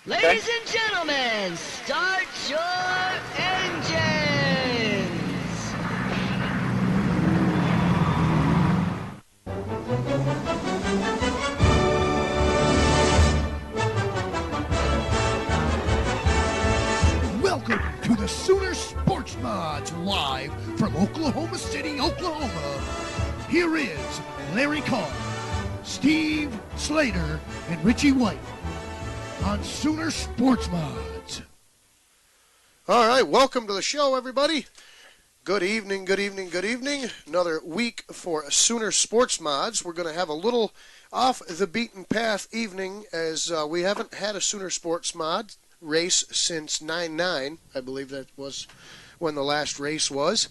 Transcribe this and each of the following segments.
Ladies and gentlemen, start your engines! Welcome to the Sooner Sportsmods, live from Oklahoma City, Oklahoma. Here is Larry Carr, Steve Slater, and Richie White on Sooner Sportsmods. All right, welcome to the show, everybody. Good evening, good evening, good evening. Another week for Sooner Sportsmods. We're going to have a little off the beaten path evening as we haven't had a Sooner Sportsmod race since 9/9. I believe that was when the last race was.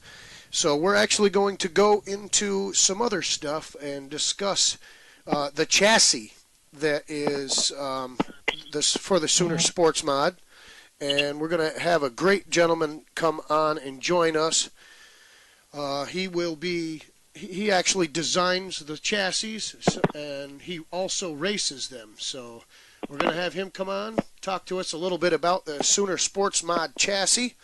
So we're actually going to go into some other stuff and discuss the chassis that is for the Sooner Sports Mod. And we're going to have a great gentleman come on and join us. He actually designs the chassis, and he also races them. So we're going to have him come on, talk to us a little bit about the Sooner Sports Mod chassis.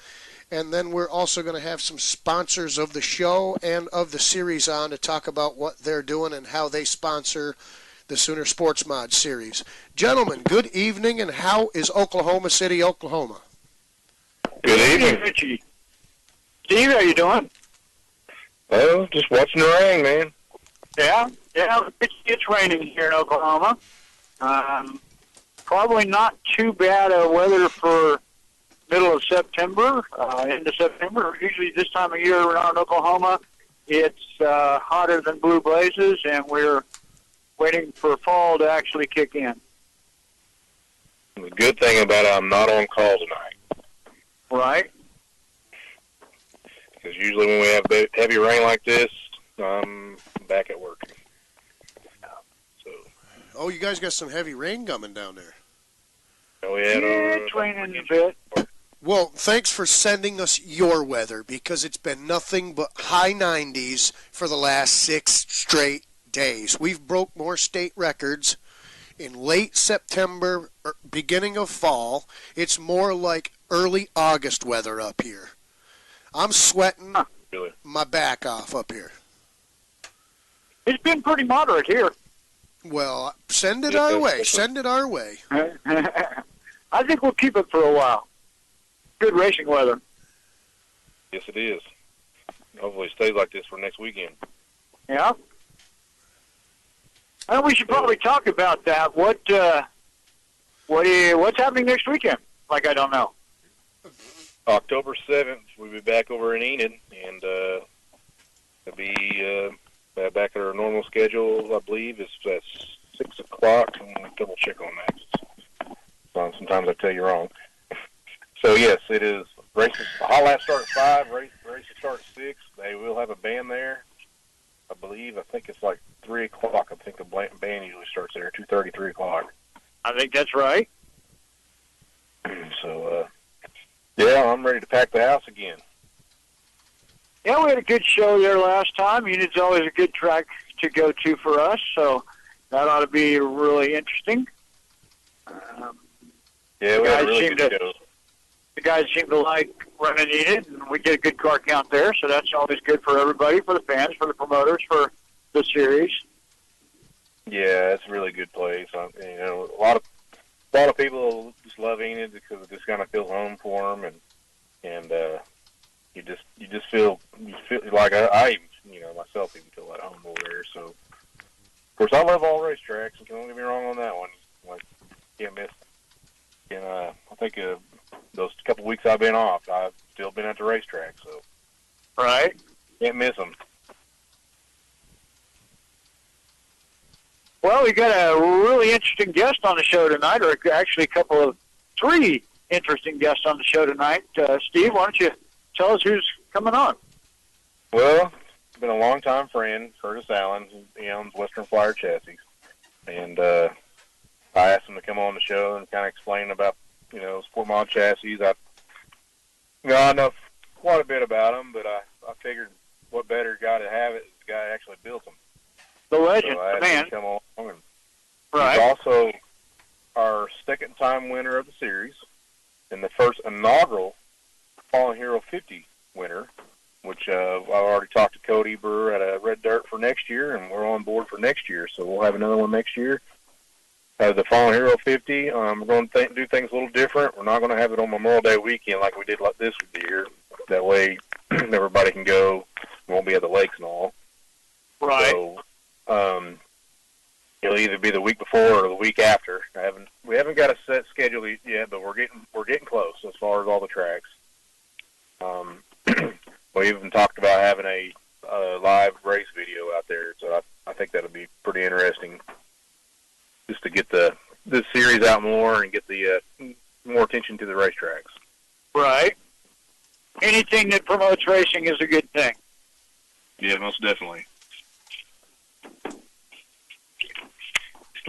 And then we're also going to have some sponsors of the show and of the series on to talk about what they're doing and how they sponsor the Sooner Sports Mod series. Gentlemen, good evening, and how is Oklahoma City, Oklahoma? Good evening, Richie. Steve, how you doing? Well, just watching the rain, man. Yeah, it's raining here in Oklahoma. Probably not too bad weather for middle of September, into September. Usually this time of year around Oklahoma, it's hotter than blue blazes, and we're waiting for fall to actually kick in. The good thing about it, I'm not on call tonight. Right. Because usually when we have heavy rain like this, I'm back at work. So. Oh, you guys got some heavy rain coming down there. Oh, yeah, it's raining a bit. Well, thanks for sending us your weather, because it's been nothing but high 90s for the last 6 straight days. We've broke more state records in late September, beginning of fall. It's more like early August weather up here. I'm sweating my back off up here. It's been pretty moderate here. Well, send it our way. Send it our way. I think we'll keep it for a while. Good racing weather. Yes, it is. Hopefully it stays like this for next weekend. Yeah. Well, we should probably talk about that. What's happening next weekend? Like, I don't know. October 7th, we'll be back over in Enid, and it'll be back at our normal schedule, I believe. It's at 6 o'clock. I'm going to double check on that. Sometimes I tell you wrong. So, yes, it is. Races, the hot laps start at 5, races start at 6. They will have a band there. I think it's like 3 o'clock. I think the band usually starts there, 2:30, 3 o'clock. I think that's right. So, yeah, I'm ready to pack the house again. Yeah, we had a good show there last time. Unit's always a good track to go to for us, so that ought to be really interesting. Yeah, we had a really good show. The guys seem to like running Enid, and we get a good car count there, so that's always good for everybody, for the fans, for the promoters, for the series. Yeah, it's a really good place. A lot of people just love Enid because it just kind of feels home for them, and you just feel like I myself even feel at home over there. So, of course, I love all racetracks, and don't get me wrong on that one. Like, can't miss. And I think those couple weeks I've been off, I've still been at the racetrack, so right, can't miss them. Well, we got a really interesting guest on the show tonight, or actually three interesting guests on the show tonight. Steve, why don't you tell us who's coming on? Well, it's been a long-time friend, Curtis Allen. He owns Western Flyer Chassis. And I asked him to come on the show and kind of explain about, Sportmod chassis. I know quite a bit about them, but I figured what better guy to have it is the guy who actually built them. The legend, so I the man. Come on and right. He's also our second-time winner of the series and the first inaugural Fallen Hero 50 winner, which I've already talked to Cody Brewer at Red Dirt for next year, and we're on board for next year. So we'll have another one next year. The Fallen Hero 50, we're going to do things a little different. We're not going to have it on Memorial Day weekend like we did like this year. That way everybody can go. Won't be at the lakes and all. Right. So it'll either be the week before or the week after. We haven't got a set schedule yet, but we're getting close as far as all the tracks. We even talked about having a live race video out there, so I think that'll be pretty interesting, just to get this series out more and get the more attention to the racetracks. Right. Anything that promotes racing is a good thing. Yeah, most definitely.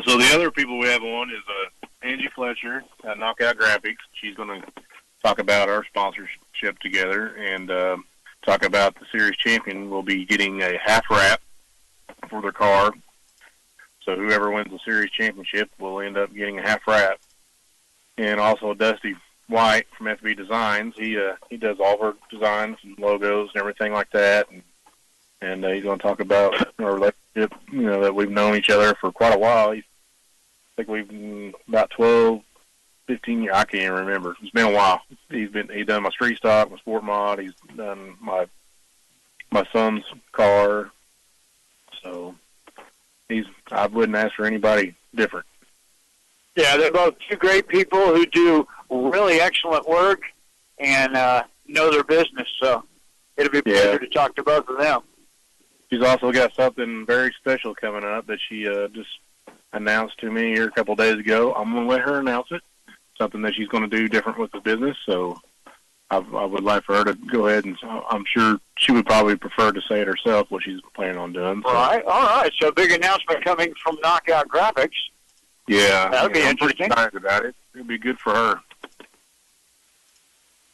So the other people we have on is Angie Fletcher at Knockout Graphics. She's going to talk about our sponsorship together and talk about the series champion will be getting a half wrap for their car. So whoever wins the series championship will end up getting a half wrap. And also Dusty White from FB Designs. He does all of our designs and logos and everything like that. And he's going to talk about our relationship, that we've known each other for quite a while. I think we've about 12, 15 years. I can't even remember. It's been a while. He's done my street stock, my sport mod. He's done my son's car. So I wouldn't ask for anybody different. Yeah, they're both two great people who do really excellent work and know their business. So it'll be a pleasure to talk to both of them. She's also got something very special coming up that she just announced to me here a couple of days ago. I'm going to let her announce it, something that she's going to do different with the business. So I would like for her to go ahead, and I'm sure she would probably prefer to say it herself, what she's planning on doing. So. All right. So big announcement coming from Knockout Graphics. Yeah. That'll be I'm pretty interesting. excited about it. It'll be good for her.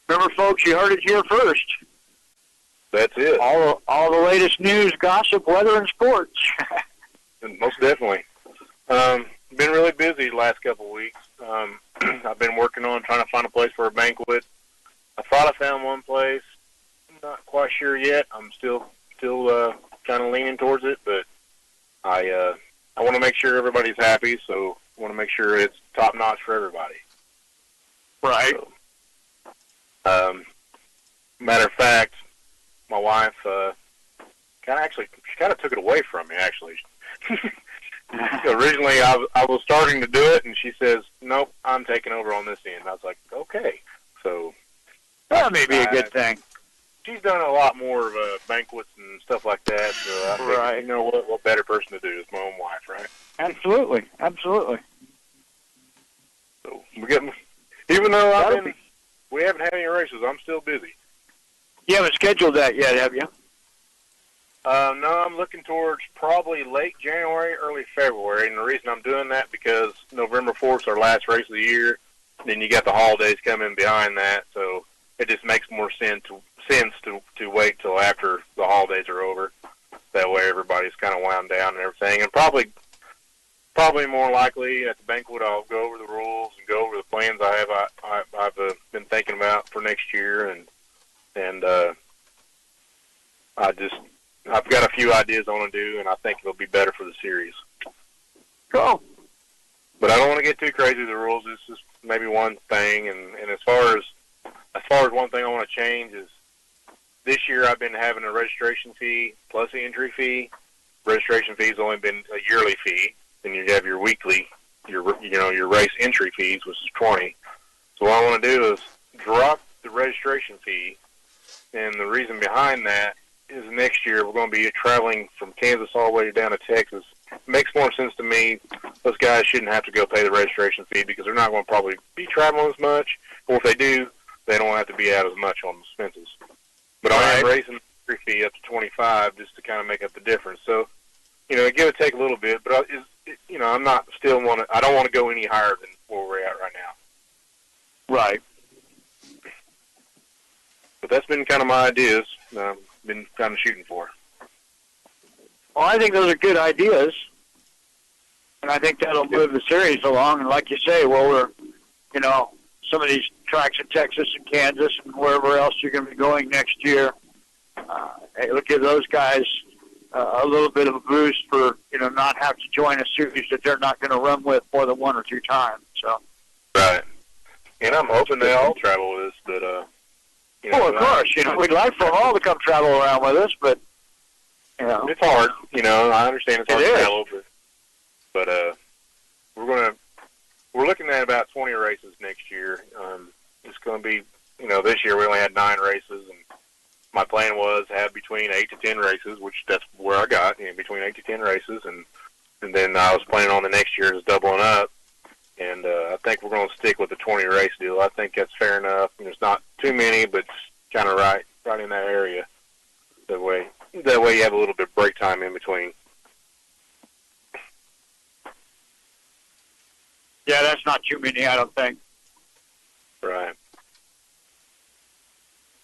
Remember, folks, you heard it here first. That's it. All the latest news, gossip, weather, and sports. Most definitely. Been really busy the last couple of weeks. I've been working on trying to find a place for a banquet. I thought I found one place. I'm not quite sure yet. I'm still kind of leaning towards it, but I want to make sure everybody's happy, so I want to make sure it's top notch for everybody. Right. So, matter of fact, my wife kind of took it away from me, actually. Originally, I was starting to do it, and she says, "Nope, I'm taking over on this end." I was like, "Okay." So that may be a good thing. She's done a lot more of banquets and stuff like that. So I think, you know what better person to do is my own wife, right? Absolutely. So even though we haven't had any races, I'm still busy. You haven't scheduled that yet, have you? No, I'm looking towards probably late January, early February, and the reason I'm doing that because November 4th is our last race of the year. Then you got the holidays coming behind that, so it just makes more sense to wait till after the holidays are over. That way, everybody's kind of wound down and everything, and probably more likely at the banquet I'll go over the rules and go over the plans I've been thinking about for next year, and I've got a few ideas I want to do, and I think it'll be better for the series. Cool. But I don't want to get too crazy with the rules. It's just maybe one thing, and as far as one thing I want to change is this year I've been having a registration fee plus the entry fee. Registration fee's only been a yearly fee. Then you have your weekly, your race entry fees, which is $20. So what I want to do is drop the registration fee, and the reason behind that is next year we're going to be traveling from Kansas all the way down to Texas. It makes more sense to me. Those guys shouldn't have to go pay the registration fee because they're not going to probably be traveling as much, or if they do, they don't have to be out as much on expenses. But I am raising the entry fee up to $25 just to kind of make up the difference. So, give or take a little bit, but I'm not I don't want to go any higher than where we're at right now. Right. But that's been kind of my ideas. I've been kind of shooting for. Well, I think those are good ideas. And I think that'll move the series along. And like you say, well, we're, some of these tracks in Texas and Kansas and wherever else you're going to be going next year, it'll give those guys a little bit of a boost for, not have to join a series that they're not going to run with more than one or two times. So. Right. And I'm hoping they all travel with us, but, of course. We'd like for them all to come travel around with us, but, it's hard. I understand it's hard to travel, but we're looking at about 20 races next year. It's going to be, this year we only had 9 races, and my plan was to have between 8 to 10 races, which that's where I got, between 8 to 10 races, and then I was planning on the next year is doubling up, and I think we're going to stick with the 20 race deal. I think that's fair enough. It's not too many, but it's kind of right in that area. That way you have a little bit of break time in between. Yeah, that's not too many, I don't think. Right.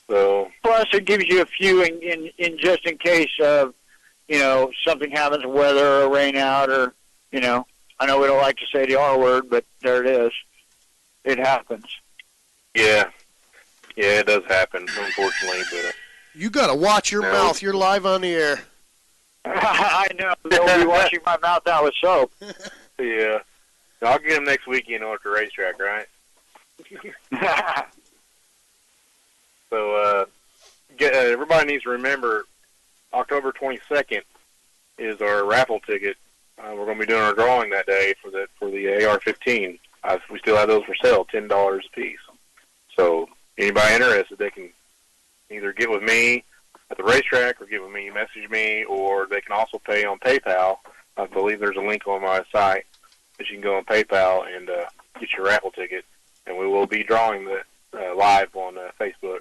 So. Plus, it gives you a few in just in case of, something happens, weather or rain out, or, I know we don't like to say the R word, but there it is. It happens. Yeah, it does happen, unfortunately. But you got to watch your mouth. You're live on the air. I know. They'll be washing my mouth out with soap. Yeah. I'll get them next weekend at the racetrack, right? So everybody needs to remember October 22nd is our raffle ticket. We're going to be doing our drawing that day for the AR-15. We still have those for sale, $10 a piece. So anybody interested, they can either get with me at the racetrack or get with me, message me, or they can also pay on PayPal. I believe there's a link on my site that you can go on PayPal and get your raffle ticket, and we will be drawing that live on Facebook,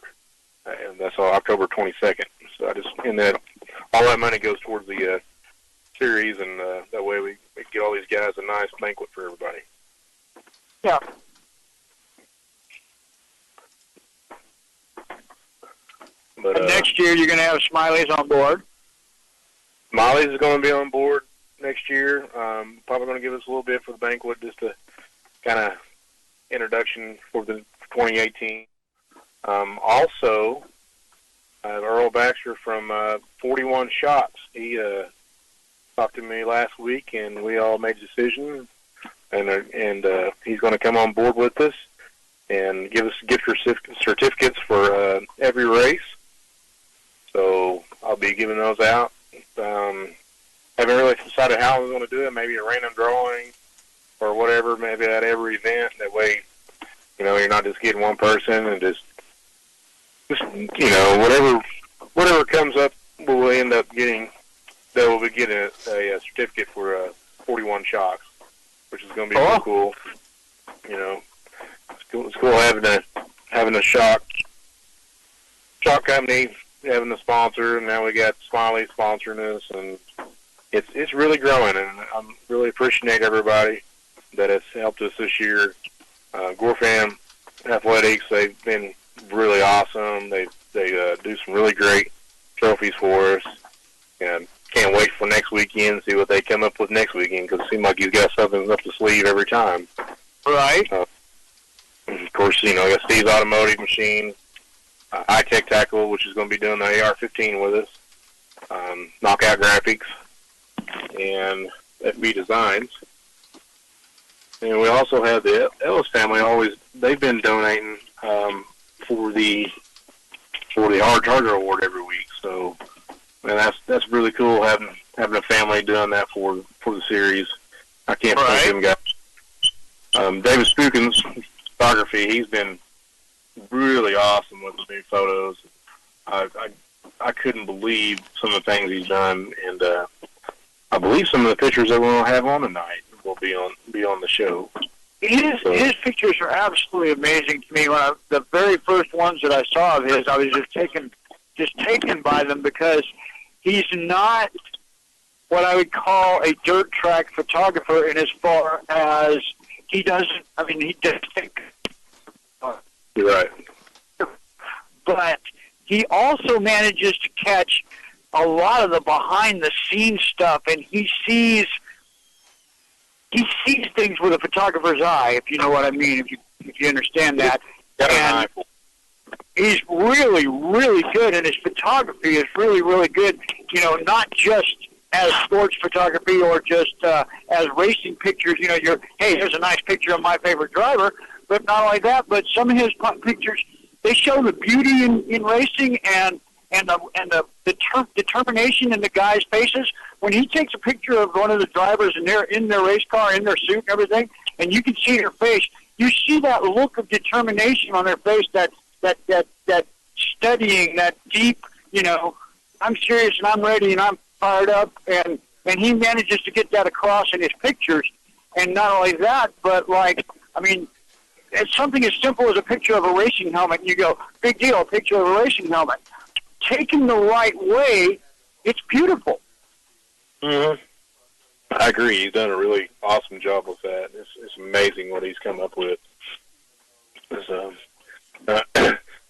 and that's on October 22nd. So all that money goes towards the series, and that way we get all these guys a nice banquet for everybody. Yeah. But next year you're going to have Smiley's on board. Smiley's is going to be on board next year. Probably going to give us a little bit for the banquet, just to kind of introduction for the 2018. Also, Earl Baxter from 41 Shots. He talked to me last week, and we all made a decision, and he's going to come on board with us and give us gift certificates for every race. So I'll be giving those out. Haven't really decided how I'm going to do it. Maybe a random drawing or whatever. Maybe at every event. That way, you're not just getting one person and just whatever comes up, we'll end up getting. They will be getting a certificate for 41 Shocks, which is going to be really cool. It's cool having a shock company, having a sponsor, and now we got Smiley sponsoring us, and it's really growing, and I'm really appreciate everybody that has helped us this year. Gorfam Athletics, they've been really awesome. They do some really great trophies for us, and can't wait for next weekend to see what they come up with next weekend, because it seems like he's got something up the sleeve every time. Right. Of course, I got Steve's Automotive Machine, High-Tech Tackle, which is going to be doing the AR-15 with us, Knockout Graphics, and FB Designs. And we also have the Ellis family. They've been donating for the Hard Charger Award every week. So, man, that's really cool having a family doing that for the series. I can't thank them guys. David Spookins photography. He's been really awesome with the new photos. I couldn't believe some of the things he's done, and I believe some of the pictures that we'll have on tonight will be on the show. His pictures are absolutely amazing to me. The very first ones that I saw of his, I was just taken by them, because he's not what I would call a dirt track photographer in as far as he doesn't. I mean, he does take. You're right. But he also manages to catch a lot of the behind-the-scenes stuff, and he sees he sees things with a photographer's eye, if you know what I mean, if you understand that. And he's really, really good, and his photography is really, really good. You know, not just as sports photography or just as racing pictures. You know, hey, here's a nice picture of my favorite driver. But not only that, but some of his pictures, they show the beauty in racing and the determination in the guys' faces. When he takes a picture of one of the drivers and they're in their race car, in their suit and everything, and you can see their face, you see that look of determination on their face, that studying, that deep, you know, I'm serious and I'm ready and I'm fired up, and he manages to get that across in his pictures. And not only that, but it's something as simple as a picture of a racing helmet, and you go, big deal, a picture of a racing helmet. Taken the right way, it's beautiful. Mm-hmm. I agree. He's done a really awesome job with that. It's amazing what he's come up with. I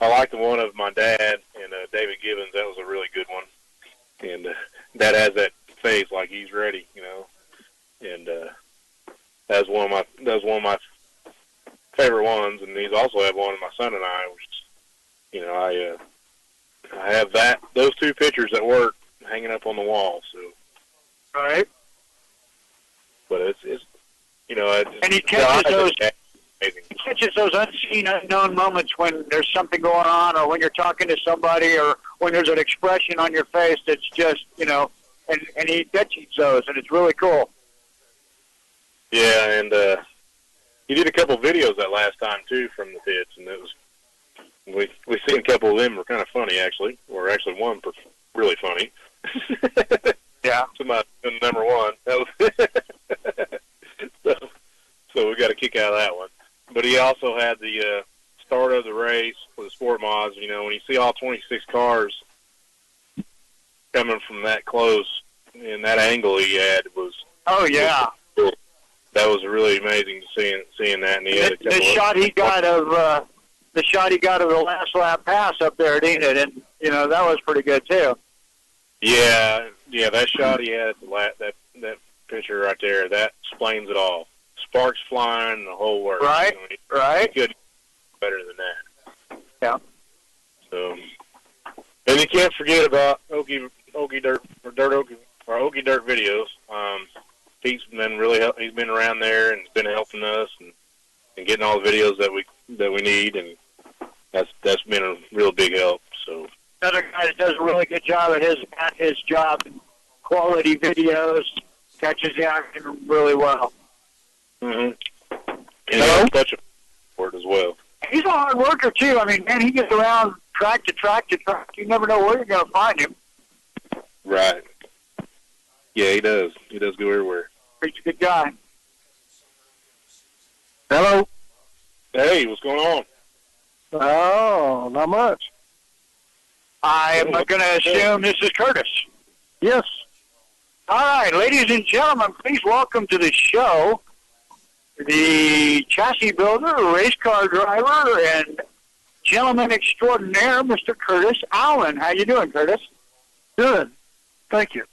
like the one of my dad and David Gibbons. That was a really good one. And that has that face like he's ready, you know. And that was one of my favorite ones. And he's also had one of my son and I, which, you know, I have those two pictures at work hanging up on the wall. So, right. But it's you know, and he catches those unseen, unknown moments when there's something going on, or when you're talking to somebody, or when there's an expression on your face that's just, you know, and he catches those, and it's really cool. Yeah, and he did a couple videos that last time too from the pits, and it was we seen a couple of them were kind of funny actually, or actually one really funny. Yeah. To my number one. That was so we got a kick out of that one. But he also had the start of the race for the Sportmods. You know, when you see all 26 cars coming from that close and that angle he had was. Oh yeah. That was really amazing to seeing that. And he had the shot he got of the last lap pass up there at Enid, and you know that was pretty good too. Yeah, that shot he had at that picture right there, that explains it all. Sparks flying, the whole works. Right, I mean, right. Good, better than that. Yeah. So, and you can't forget about Okie Dirt videos. He's been around there and been helping us and getting all the videos that we need, and that's been a real big help. So. Another guy that does a really good job at his job, quality videos, catches the action really well. Mm-hmm. And he's such a for it as well. He's a hard worker too. I mean, man, he gets around track to track to track. You never know where you're going to find him. Right. Yeah, he does. He does go everywhere. He's a good guy. Hello. Hey, what's going on? Oh, not much. I'm going to assume this is Curtis. Yes. All right, ladies and gentlemen, please welcome to the show the chassis builder, race car driver, and gentleman extraordinaire, Mr. Curtis Allen. How you doing, Curtis? Good. Thank you.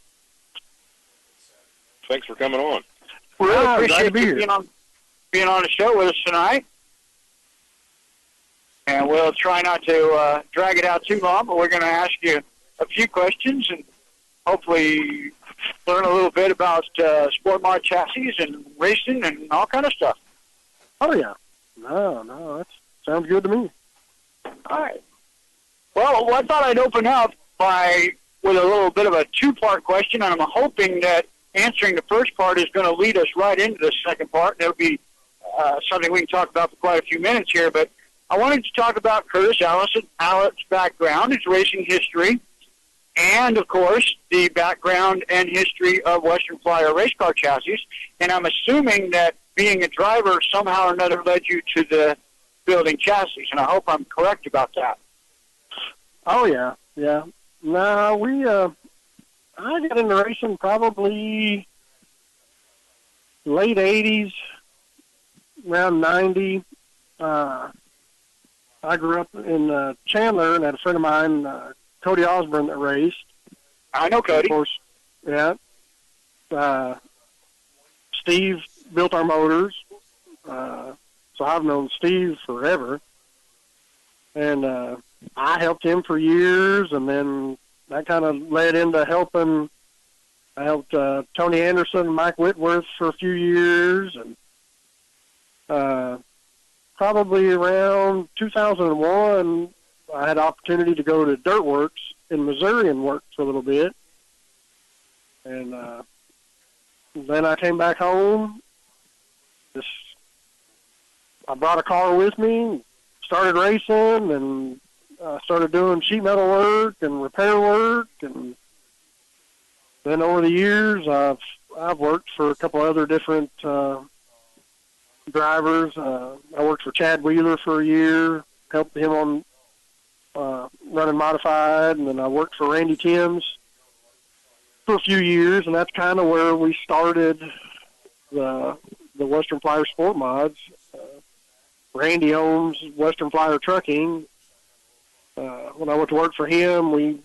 Thanks for coming on. We really glad appreciate to be you here. being on the show with us tonight. And we'll try not to drag it out too long, but we're going to ask you a few questions and hopefully learn a little bit about Sportmod chassis and racing and all kind of stuff. Oh, yeah. No, that sounds good to me. All right. Well, I thought I'd open up with a little bit of a two-part question, and I'm hoping that answering the first part is going to lead us right into the second part. That'll be something we can talk about for quite a few minutes here, but I wanted to talk about Curtis Allen's background, his racing history, and, of course, the background and history of Western Flyer race car chassis. And I'm assuming that being a driver somehow or another led you to the building chassis, and I hope I'm correct about that. Oh, yeah. Yeah. No, I got into racing probably late 80s, around 90. I grew up in Chandler and had a friend of mine, Cody Osborne, that raced. I know Cody. Of course, yeah. Steve built our motors. So I've known Steve forever. And I helped him for years, and then that kind of led into helping. I helped Tony Anderson and Mike Whitworth for a few years, and probably around 2001, I had the opportunity to go to Dirtworks in Missouri and work for a little bit. And then I came back home. I brought a car with me, started racing, and started doing sheet metal work and repair work. And then over the years, I've worked for a couple other different drivers. I worked for Chad Wheeler for a year, helped him on running modified, and then I worked for Randy Timms for a few years, and that's kind of where we started the Western Flyer Sport Mods. Randy owns Western Flyer Trucking. When I went to work for him, we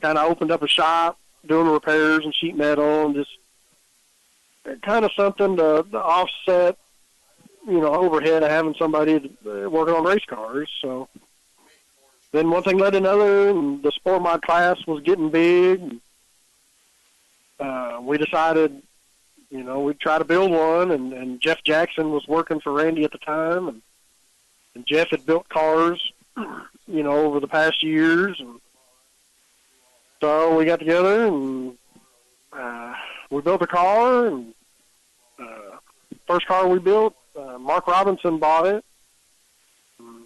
kind of opened up a shop doing repairs and sheet metal, and just kind of something to offset, overhead of having somebody working on race cars. So then one thing led to another, and the Sport Mod class was getting big. We decided, we'd try to build one, and Jeff Jackson was working for Randy at the time, and Jeff had built cars, over the past years, and so we got together and we built a car, and first car we built, Mark Robinson bought it, and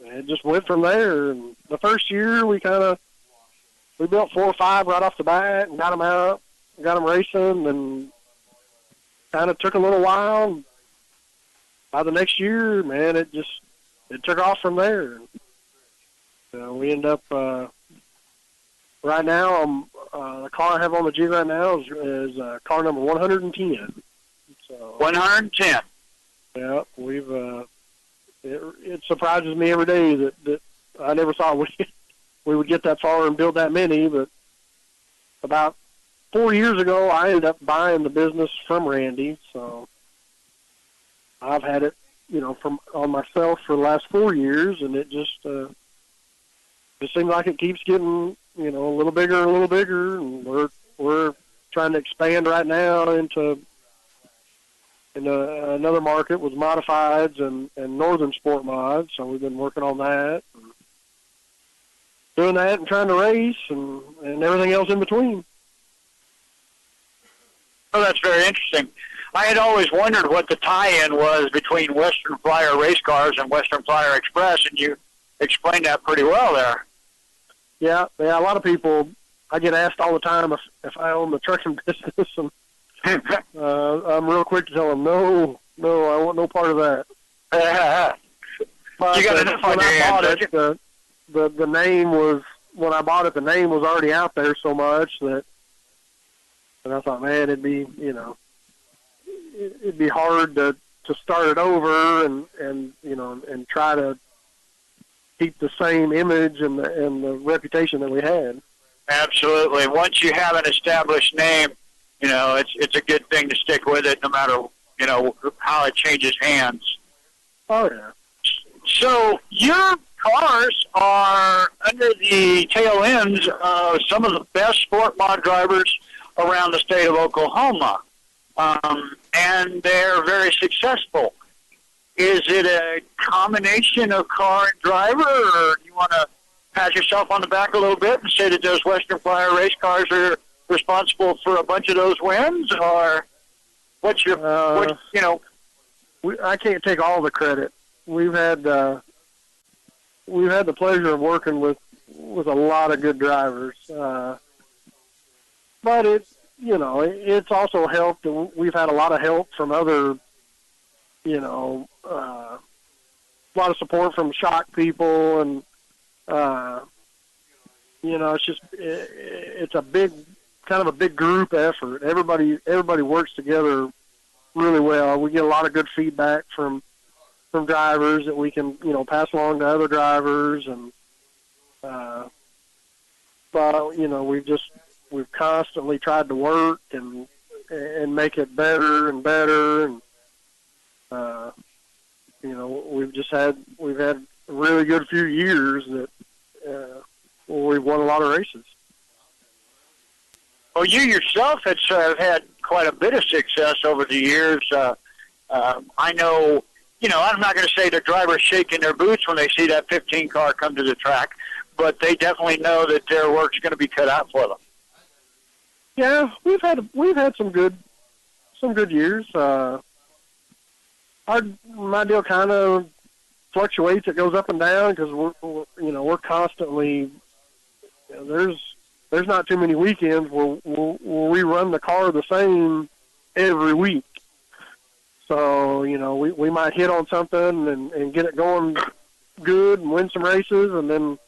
it just went from there. And the first year we built 4 or 5 right off the bat and got them out, got them racing, and kind of took a little while. By the next year, man, it took off from there. We end up, right now, the car I have on the jig right now is car number 110. So 110. Yeah, it surprises me every day that I never thought we would get that far and build that many. But about 4 years ago, I ended up buying the business from Randy. So I've had it, on myself for the last 4 years, and it just seems like it keeps getting, a little bigger and a little bigger, and we're trying to expand right now into another market with modifieds and northern sport mods. So we've been working on that, and doing that, and trying to race and everything else in between. Oh, that's very interesting. I had always wondered what the tie-in was between Western Flyer race cars and Western Flyer Express, and you explained that pretty well there. Yeah, a lot of people, I get asked all the time if I own the trucking business, and I'm real quick to tell them, no, I want no part of that. But you got enough on your hands, the name was, when I bought it, the name was already out there so much that, and I thought, man, it'd be hard to start it over and try to keep the same image and the reputation that we had. Absolutely. Once you have an established name, it's a good thing to stick with it, no matter how it changes hands. Oh yeah. So your cars are under the tail ends of some of the best sport mod drivers around the state of Oklahoma, and they're very successful. Is it a combination of car and driver, or do you want to pat yourself on the back a little bit and say that those Western Flyer race cars are responsible for a bunch of those wins, or what's your, I can't take all the credit. We've had the pleasure of working with a lot of good drivers, but it's also helped. We've had a lot of help from other, a lot of support from shock people, and it's a big, kind of a big group effort. Everybody works together really well. We get a lot of good feedback from drivers that we can, pass along to other drivers, and but we've constantly tried to work and and make it better and better. And we've had a really good few years that where we've won a lot of races. Well, you yourself have had quite a bit of success over the years. I know, I'm not going to say the drivers shaking their boots when they see that 15 car come to the track, but they definitely know that their work's going to be cut out for them. Yeah, we've had some good years. My deal kind of fluctuates. It goes up and down because we're constantly. There's not too many weekends where we run the car the same every week. So we might hit on something and get it going good and win some races, and then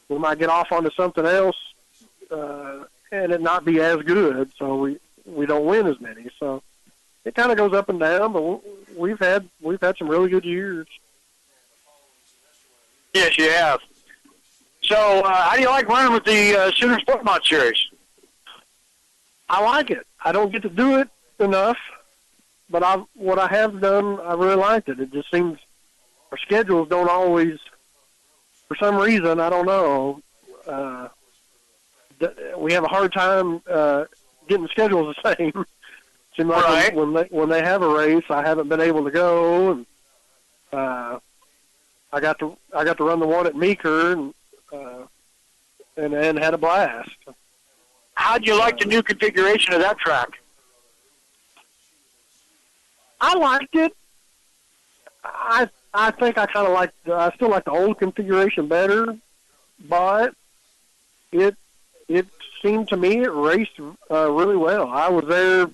we might get off onto something else and it not be as good. So we don't win as many. So it kind of goes up and down, but we've had some really good years. Yes, you have. So how do you like running with the Sooner Sportmods series? I like it. I don't get to do it enough, but what I have done, I really liked it. It just seems our schedules don't always, for some reason, I don't know, we have a hard time getting the schedules the same. Seems like right. when they have a race, I haven't been able to go, and I got to run the one at Meeker and had a blast. How'd you like the new configuration of that track? I liked it. I think I kind of I still like the old configuration better, but it seemed to me it raced really well. I was there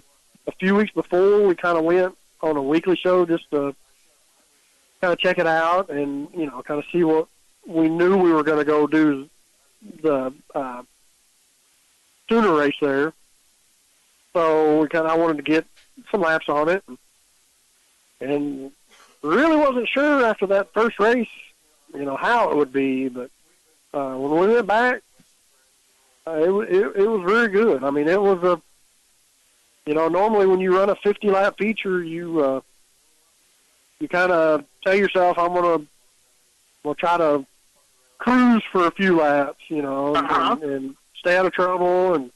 a few weeks before. We kind of went on a weekly show just to kind of check it out and kind of see what we knew we were going to go do the Sooner race there. So I wanted to get some laps on it, and really wasn't sure after that first race, how it would be. But when we went back, it was very good. I mean, it was normally when you run a 50-lap feature, you kind of tell yourself, I'm gonna try to cruise for a few laps, and stay out of trouble. And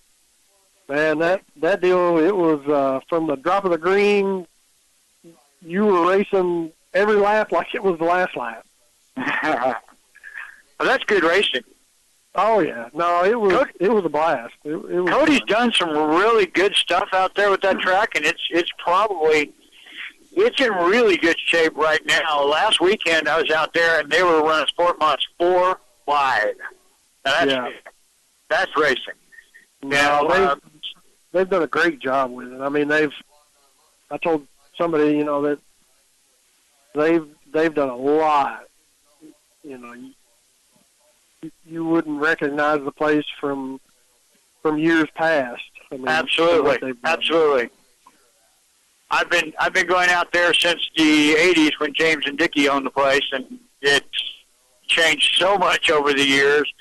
man, that deal, it was from the drop of the green, you were racing every lap like it was the last lap. Well, that's good racing. Oh yeah, no, it was a blast. It was Cody's fun. done some really good stuff out there with that track, and it's in really good shape right now. Last weekend I was out there, and they were running Sportmods 4 wide. Now that's racing. No, they've done a great job with it. I mean, I told somebody, that they've done a lot. You wouldn't recognize the place from years past. I mean, absolutely. I've been going out there since the '80s when James and Dickie owned the place, and it's changed so much over the years.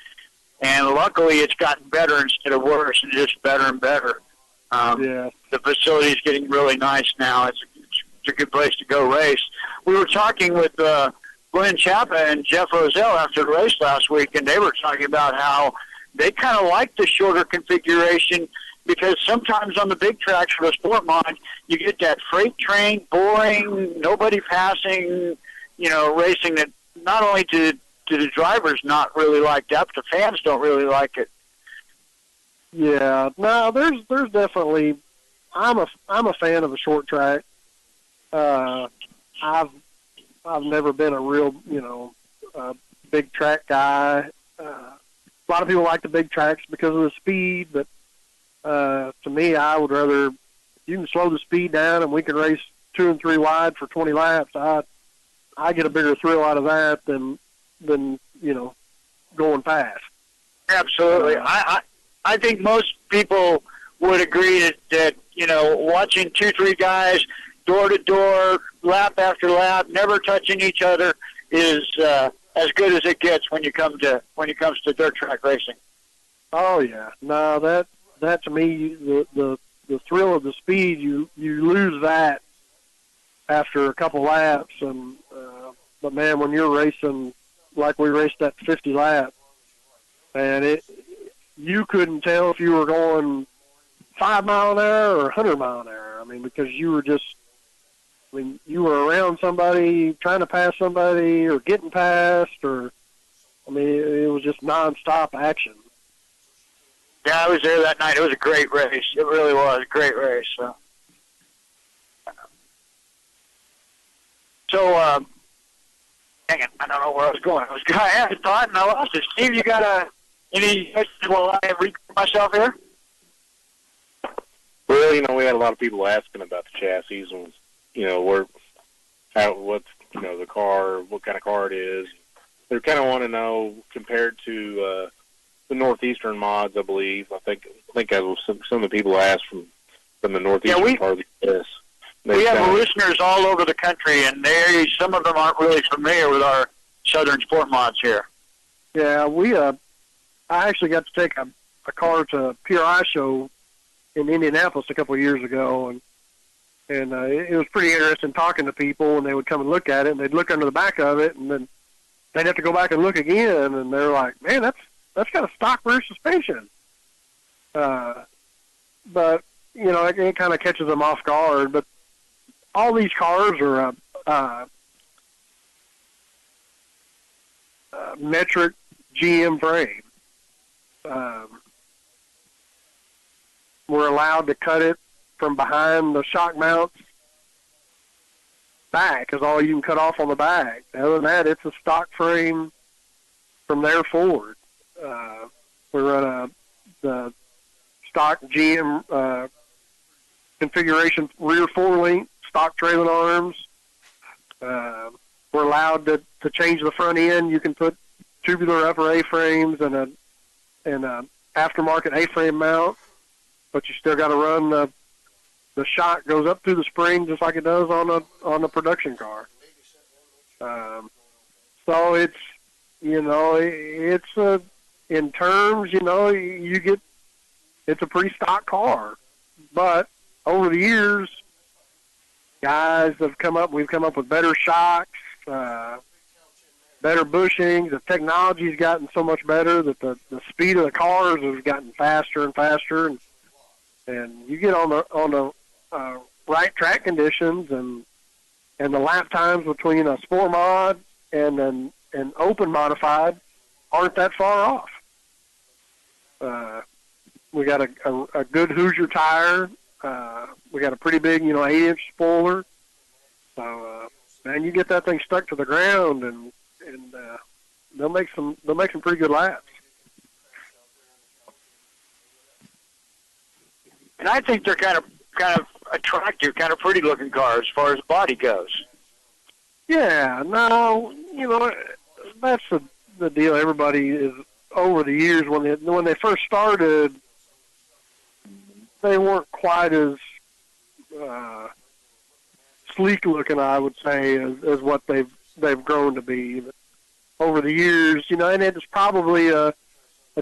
And luckily, it's gotten better instead of worse, and just better and better. The facility is getting really nice now. It's a good place to go race. We were talking with Glenn Chappa and Jeff Roselle after the race last week, and they were talking about how they kind of like the shorter configuration because sometimes on the big tracks for the Sport Mod, you get that freight train, boring, nobody passing, racing that not only do the drivers not really like that, but the fans don't really like it. Yeah, no, there's definitely. I'm a fan of a short track. I've never been a real big track guy. A lot of people like the big tracks because of the speed, but to me, I would rather you can slow the speed down and we can race 2 and 3 wide for 20 laps. I get a bigger thrill out of that than going fast. Absolutely. I think most people would agree that watching 2-3 guys door to door, lap after lap, never touching each other is as good as it gets when it comes to dirt track racing. Oh yeah, no, that to me the the thrill of the speed, you lose that after a couple laps. And but man, when you're racing like we raced that 50 lap, and you couldn't tell if you were going 5 mile an hour or 100 mile an hour. I mean, because you were just, you were around somebody, trying to pass somebody, or getting past, or, it was just nonstop action. Yeah, I was there that night. It was a great race. It really was a great race. So dang it, I don't know where I was going. I had a thought and I lost it. Steve, you got any questions while I read myself here? Well, we had a lot of people asking about the chassis and, what's, the car, what kind of car it is. They kind of want to know compared to the Northeastern mods, I believe. I think that was some of the people asked from the Northeastern part of the U.S. We have listeners all over the country, and some of them aren't really familiar with our Southern Sportmods here. Yeah, I actually got to take a car to a PRI show in Indianapolis a couple of years ago, and it was pretty interesting talking to people, and they would come and look at it, and they'd look under the back of it, and then they'd have to go back and look again, and they're like, man, that's got a stock rear suspension. But, it kind of catches them off guard, but all these cars are metric GM frame. We're allowed to cut it from behind the shock mounts back is all you can cut off on the back. Other than that, it's a stock frame from there forward. We run the stock GM configuration rear four-link, stock trailing arms. We're allowed to change the front end. You can put tubular upper A-frames and a aftermarket A-frame mount, but you still got to run the shock goes up through the spring just like it does on a production car. So it's in terms, it's a pretty stock car, but over the years, guys we've come up with better shocks, better bushings. The technology's gotten so much better that the speed of the cars has gotten faster and faster, and you get on the right track conditions, and the lap times between a sport mod and an open modified aren't that far off. We got a good Hoosier tire. We got a pretty big, 8-inch spoiler. So, man, you get that thing stuck to the ground, and they'll make some pretty good laps. And I think they're kind of attractive, kind of pretty looking cars as far as body goes. Yeah, no, that's the deal. Everybody is over the years when they first started, they weren't quite as sleek looking, I would say, as what they've grown to be. But over the years, and it's probably a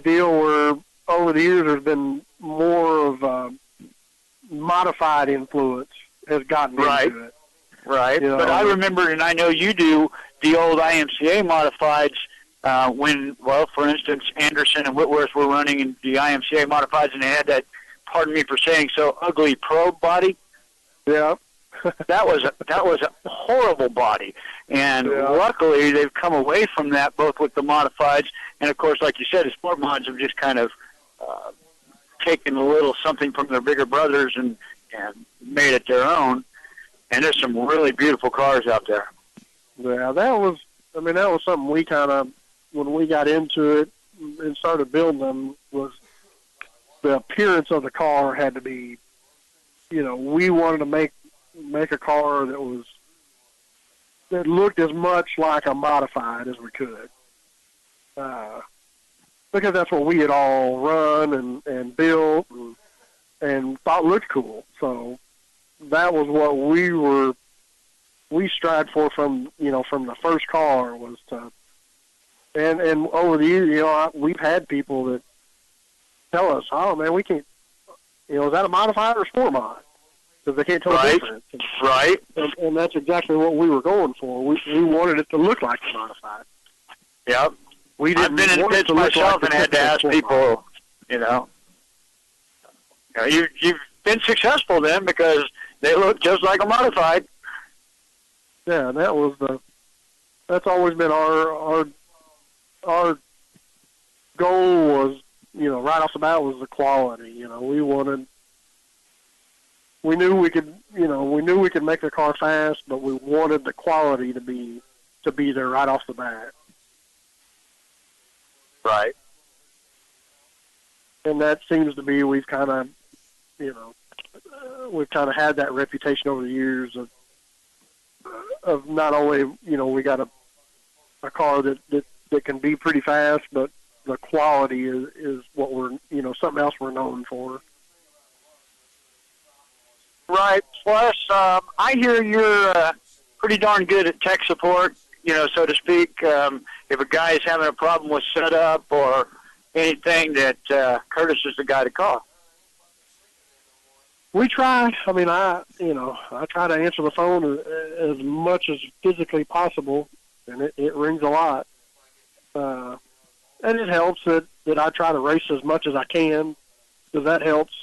deal where over the years there's been more of modified influence has gotten into it. Right. But I remember, and I know you do, the old IMCA modifieds when, for instance, Anderson and Whitworth were running in the IMCA modifieds, and they had that, pardon me for saying so, ugly probe body. Yeah. that was a horrible body, and luckily they've come away from that, both with the modifieds and, of course, like you said, the sport mods have just kind of taken a little something from their bigger brothers and made it their own. And there's some really beautiful cars out there. Yeah, that was something we kind of, when we got into it and started building them, was the appearance of the car had to be, we wanted to make a car that looked as much like a modified as we could. Because that's what we had all run and built and thought looked cool. So that was what we strived for from the first car was to, and over the years, we've had people that tell us, oh man, we can't, is that a modified or sport mod? Because they can't tell the Right. difference. Right. And that's exactly what we were going for. We wanted it to look like a modified. Yep. We I've didn't been in the want it pits to look myself like and had to ask sport mod. people, you know, you've been successful then because they look just like a modified. Yeah, and that's always been our goal was, right off the bat was the quality. We knew we could make the car fast, but we wanted the quality to be there right off the bat. Right. And that seems to be we've kind of had that reputation over the years of not only we got a car that can be pretty fast, but the quality is what we're something else we're known for. Right. Plus, I hear you're pretty darn good at tech support, so to speak. If a guy is having a problem with setup or anything, that Curtis is the guy to call. We try. I mean, I try to answer the phone as much as physically possible, and it rings a lot. And it helps that I try to race as much as I can, because that helps.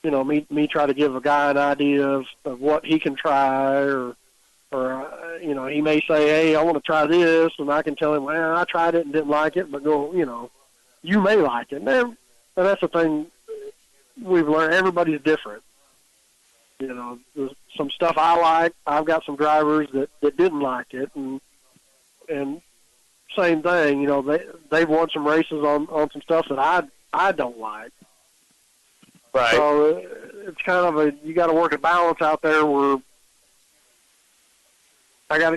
Me try to give a guy an idea of what he can try, or he may say, hey, I want to try this, and I can tell him, well, I tried it and didn't like it, but you may like it. And that's the thing we've learned. Everybody's different. There's some stuff I like. I've got some drivers that didn't like it, and same thing. They've won some races on some stuff that I don't like. Right. So it's kind of you got to work a balance out there where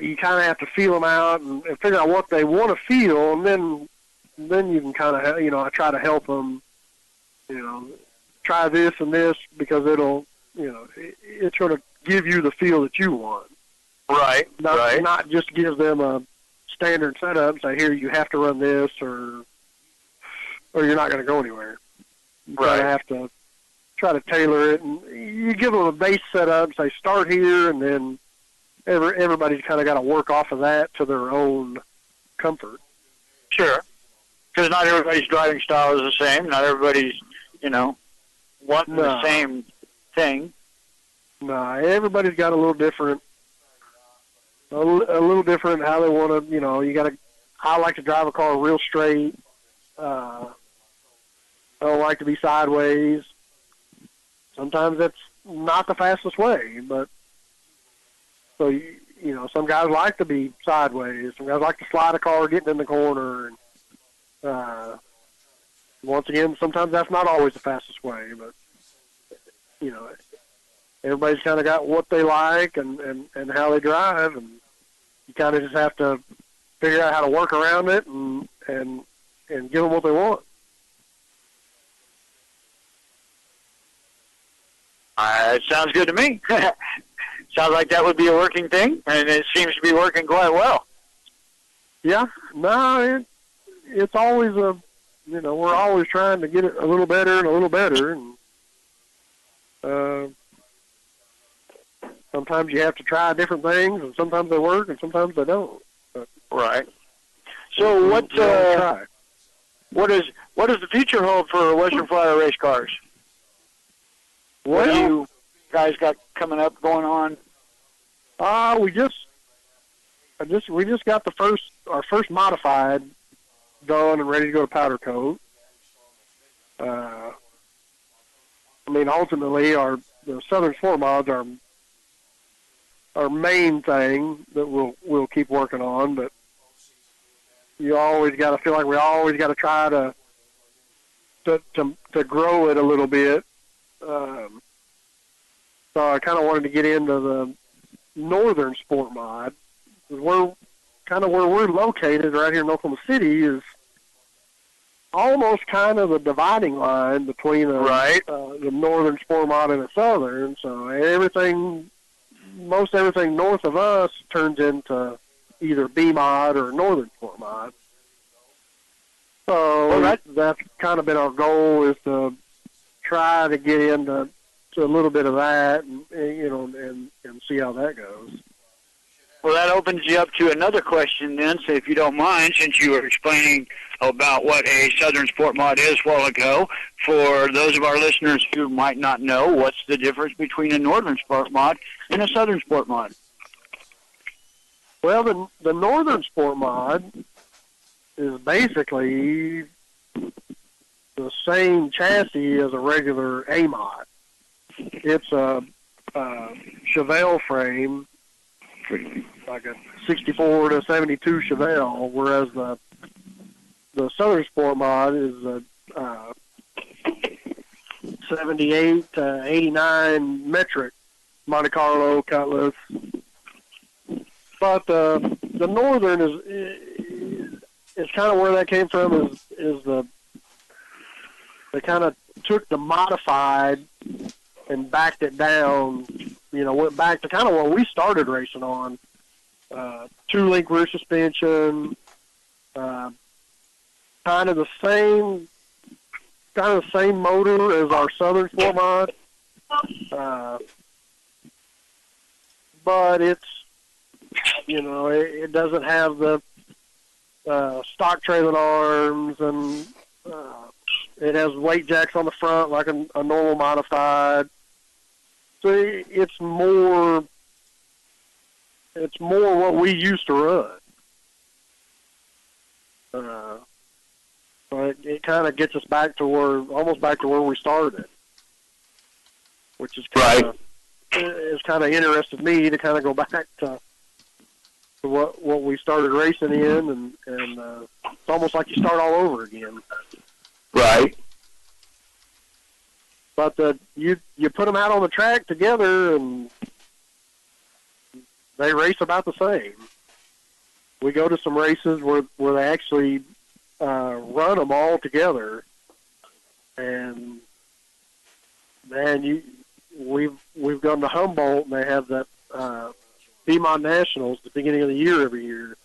you kind of have to feel them out and figure out what they want to feel, and then you can kind of I try to help them. Try this and this because it'll it's going to give you the feel that you want. Right. Not just give them a standard setup and say, here, you have to run this, or you're not going to go anywhere. You Right. have to try to tailor it, and you give them a base setup, say start here, and then everybody's kind of got to work off of that to their own comfort. Sure. Because not everybody's driving style is the same. Not everybody's, wanting the same thing. No, everybody's got a little different. A little different how they want to. You got to. I like to drive a car real straight. I don't like to be sideways. Sometimes that's not the fastest way, but so some guys like to be sideways. Some guys like to slide a car getting in the corner. And, once again, sometimes that's not always the fastest way, but everybody's kind of got what they like and how they drive, and you kind of just have to figure out how to work around it and give them what they want. It sounds good to me. Sounds like that would be a working thing, and it seems to be working quite well. Yeah, no, it's always we're always trying to get it a little better and a little better, and sometimes you have to try different things, and sometimes they work, and sometimes they don't. But right. So what does the future hold for Western Florida race cars? What do you guys got coming up, going on? We just got our first modified done and ready to go to powder coat. Ultimately, the Southern Sportmods our main thing that we'll keep working on, but you always got to feel like we always got to try to grow it a little bit. So I kind of wanted to get into the northern sport mod. We're kind of where we're located right here in Oklahoma City is almost kind of the dividing line between the northern sport mod and the southern. So most everything north of us turns into either B mod or northern sport mod. So that's kind of been our goal, is to try to get into a little bit of that, and see how that goes. Well, that opens you up to another question then, so if you don't mind, since you were explaining about what a Southern Sport Mod is a while ago, for those of our listeners who might not know, what's the difference between a Northern Sport Mod and a Southern Sport Mod? Well, the Northern Sport Mod is basically the same chassis as a regular A Mod. It's a Chevelle frame, like a 64 to 72 Chevelle, whereas the Southern Sport Mod is a 78 to 89 metric Monte Carlo Cutlass. But the Northern is kind of where that came from. Is they kind of took the modified and backed it down. Went back to kind of what we started racing on. 2-link rear suspension, kind of the same motor as our Southern Sport Mod, but it's it doesn't have the stock trailing arms, and it has weight jacks on the front like a normal modified. So it's more what we used to run. But it kind of gets us almost back to where we started, which is kind of interested me to kind of go back to what we started racing in, and it's almost like you start all over again. Right. But you put them out on the track together, and they race about the same. We go to some races where they actually run them all together, and man, we've gone to Humboldt, and they have that BMOD Nationals at the beginning of the year every year.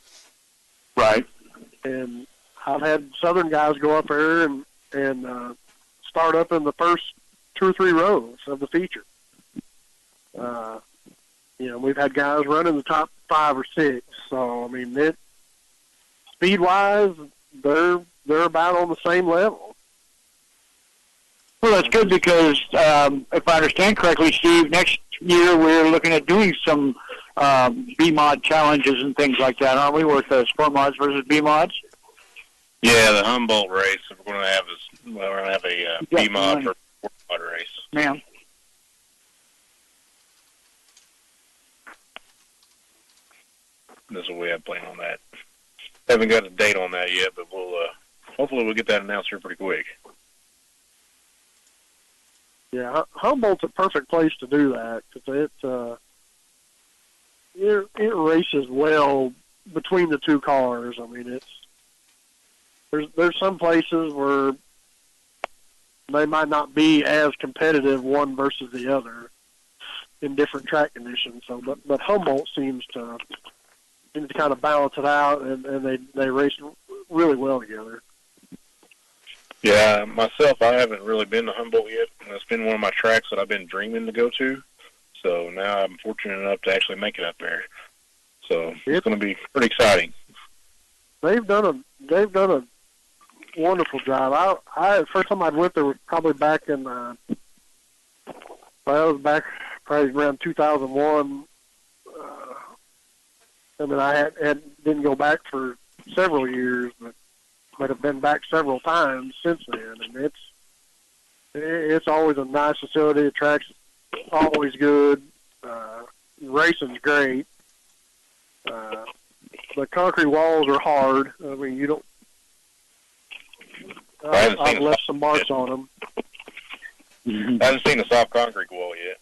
Right. And I've had Southern guys go up there and start up in the first 2 or 3 rows of the feature. We've had guys run in the top 5 or 6. So I mean, speed wise, they're about on the same level. Well, that's good because if I understand correctly, Steve, next year we're looking at doing some B-Mod challenges and things like that, aren't we, with Sport Mods versus B-Mods? Yeah, the Humboldt race we're going to have a B-Mod for Sport Mod race. Ma'am. This is what we have planned on that. Haven't got a date on that yet, but we'll hopefully we'll get that announced here pretty quick. Yeah, Humboldt's a perfect place to do that because it races well between the 2 cars. I mean, there's some places where they might not be as competitive one versus the other in different track conditions. So, but Humboldt seems to kind of balance it out, and they race really well together. Yeah, myself, I haven't really been to Humboldt yet, and it's been one of my tracks that I've been dreaming to go to. So now I'm fortunate enough to actually make it up there. So it's going to be pretty exciting. They've done a wonderful job. I first time I went there was probably back in probably around 2001. I mean, I didn't go back for several years, but have been back several times since then, and it's always a nice facility. The track's always good. Racing's great. The concrete walls are hard. I mean, you don't. I've left some marks on them. I haven't seen the soft concrete wall yet.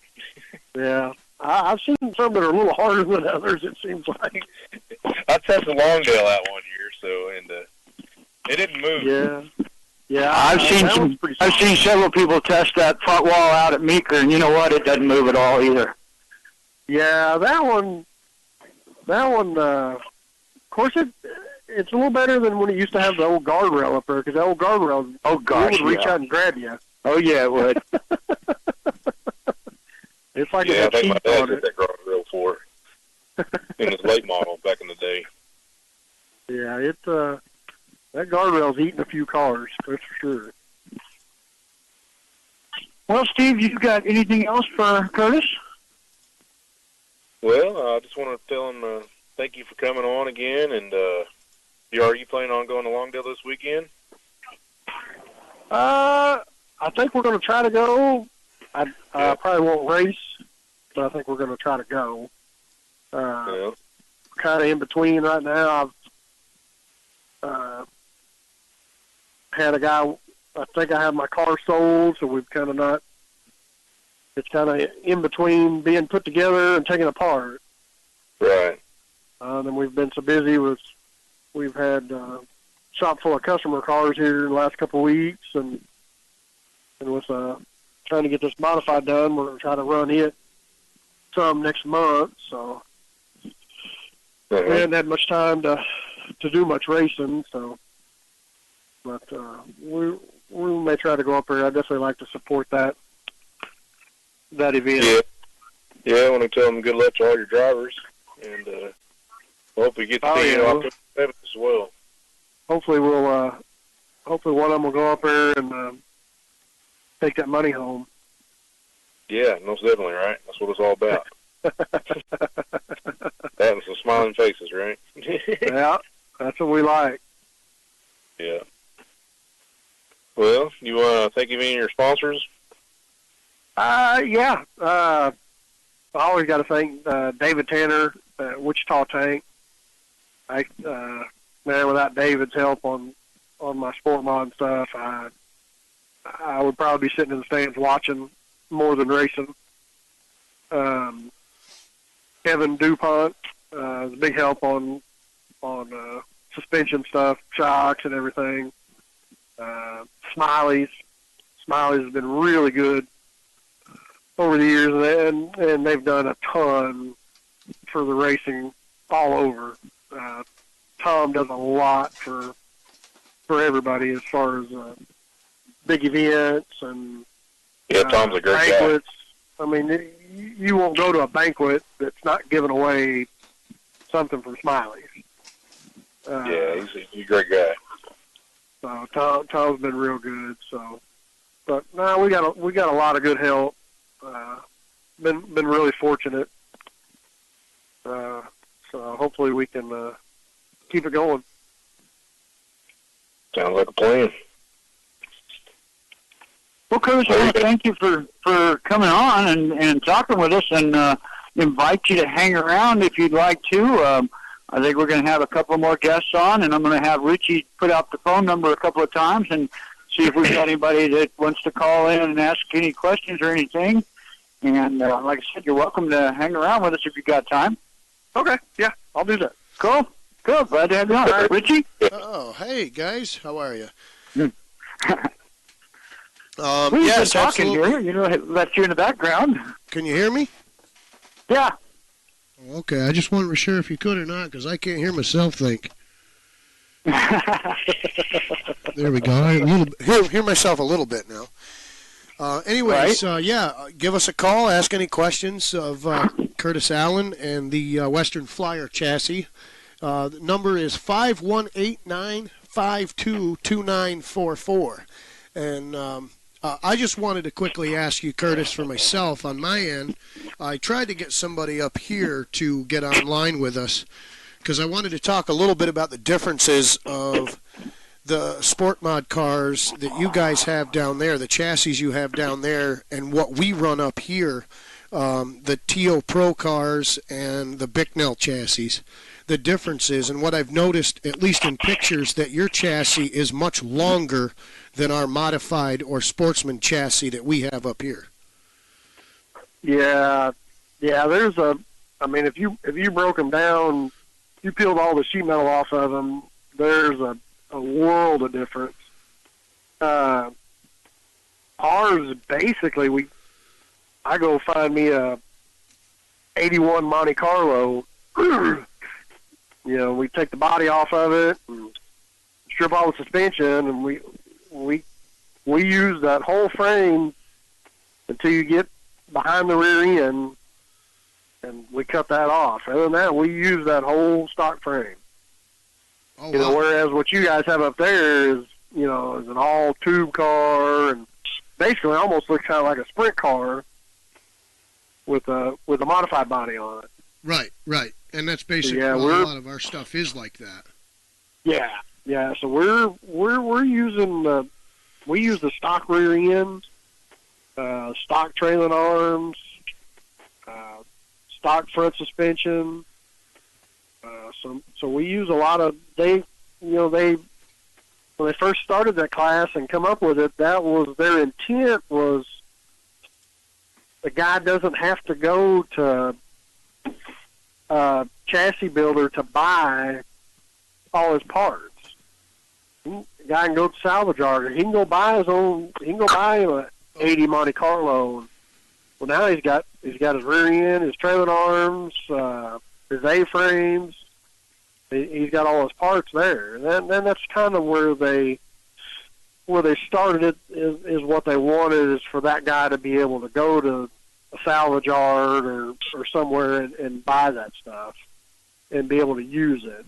Yeah. I've seen some that are a little harder than others, it seems like. I tested Longdale out one year, and it didn't move. Yeah. Yeah, I've seen several people test that front wall out at Meeker, and you know what? It doesn't move at all either. Yeah, that one, of course, it's a little better than when it used to have the old guardrail up there, because the old guardrail, would reach out and grab you. Oh yeah, it would. It's like Yeah, I a think my cheap dad on did it. that guardrail for in his late model back in the day. Yeah, that guardrail's eating a few cars, that's for sure. Well, Steve, you got anything else for Curtis? Well, I just want to tell him thank you for coming on again, and are you planning on going to Longdale this weekend? I think we're going to try to go. I probably won't race, but I think we're going to try to go. Yeah. Kind of in between right now. I've had a guy. I think I have my car sold, so we've kind of not. It's kind of in between being put together and taken apart. Right. And we've been so busy with. We've had a shop full of customer cars here in the last couple of weeks, and with trying to get this modified done, we're going to try to run it some next month. So we haven't had much time to do much racing. So, but we may try to go up there. I definitely like to support that event. Yeah. Yeah, I want to tell them good luck to all your drivers, and hope we get to see you October 7th as well. Hopefully hopefully one of them will go up there and take that money home. Yeah, most definitely, right? That's what it's all about. Having some smiling faces, right? Yeah, that's what we like. Yeah. Well, you want to thank any of your sponsors? Yeah. I always got to thank David Tanner at Wichita Tank. Man, without David's help on my Sportmod stuff, I would probably be sitting in the stands watching more than racing. Kevin DuPont is a big help on suspension stuff, shocks and everything. Smiley's has been really good over the years, and they've done a ton for the racing all over. Tom does a lot for everybody as far as big events and Tom's a great banquets. Guy. I mean, you won't go to a banquet that's not giving away something from Smiley's. Yeah, he's a great guy. So Tom's been real good. So, but no, we got a lot of good help. Been really fortunate. So hopefully we can keep it going. Sounds like a plan. Well, Coach, I want to thank you for coming on and talking with us, and invite you to hang around if you'd like to. I think we're going to have a couple more guests on, and I'm going to have Richie put out the phone number a couple of times and see if we've got anybody that wants to call in and ask any questions or anything. And like I said, you're welcome to hang around with us if you've got time. Okay, yeah, I'll do that. Cool. Glad to have you on. All right, Richie? Oh, hey, guys. How are you? We've yes, been talking absolutely. here. That's you in the background. Can you hear me? Yeah. Okay, I just wasn't sure if you could or not because I can't hear myself think. There we go. I hear myself a little bit now. Anyways, right. give us a call. Ask any questions of Curtis Allen and the Western Flyer chassis. The number is 5189522944. And I just wanted to quickly ask you, Curtis, for myself, on my end, I tried to get somebody up here to get online with us because I wanted to talk a little bit about the differences of the sport mod cars that you guys have down there, the chassis you have down there, and what we run up here, the TO Pro cars and the Bicknell chassis. The differences, and what I've noticed, at least in pictures, that your chassis is much longer than our modified or sportsman chassis that we have up here. Yeah. There's if you broke them down, you peeled all the sheet metal off of them. There's a world of difference. Ours basically, I go find me a 81 Monte Carlo. We take the body off of it, and strip all the suspension, and we we use that whole frame until you get behind the rear end, and we cut that off. Other than that, we use that whole stock frame. Oh, You know, wow. whereas what you guys have up there is, you know, is an all tube car, and basically almost looks kind of like a sprint car with a modified body on it. Right, right. And that's basically Yeah, a lot of our stuff is like that. Yeah, yeah. So we're using we use the stock rear end, stock trailing arms, stock front suspension. So we use a lot of when they first started that class and come up with it, that was their intent, was the guy doesn't have to go to a chassis builder to buy all his parts. The guy can go to salvage yard. He can go buy his own. He can go buy him a 80 Monte Carlo. Well, now he's got his rear end, his trailing arms, his A-frames. He's got all his parts there. And then that's kind of where they started it, is what they wanted, is for that guy to be able to go to a salvage yard or somewhere and buy that stuff and be able to use it.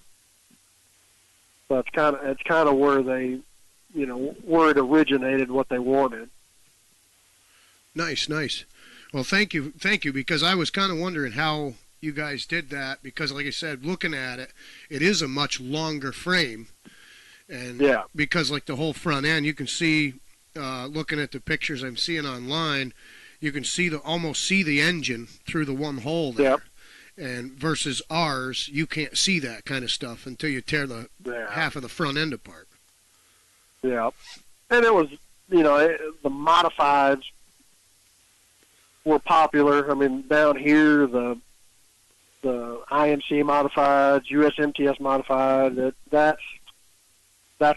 So it's kind of where they, where it originated, what they wanted. Nice, nice. Well, thank you, because I was kind of wondering how you guys did that, because like I said, looking at it, it is a much longer frame, and yeah, because like the whole front end, you can see, looking at the pictures I'm seeing online, you can almost see the engine through the one hole there. Yep. And versus ours, you can't see that kind of stuff until you tear the half of the front end apart. Yeah, and it was, the modifieds were popular. I mean, down here, the IMC modifieds, USMTS modified, that's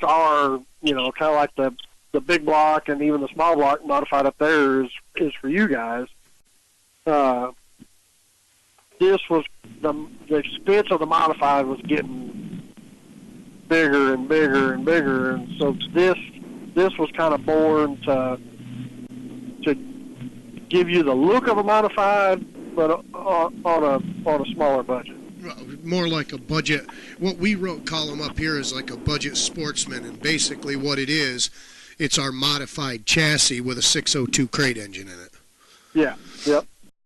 our, kind of like the big block and even the small block modified up there is for you guys. This was the expense of the modified was getting bigger and bigger and bigger, and so this was kind of born to give you the look of a modified, but on a smaller budget. More like a budget. What we call them up here is like a budget sportsman, and basically what it is, it's our modified chassis with a 602 crate engine in it. Yeah. Yep.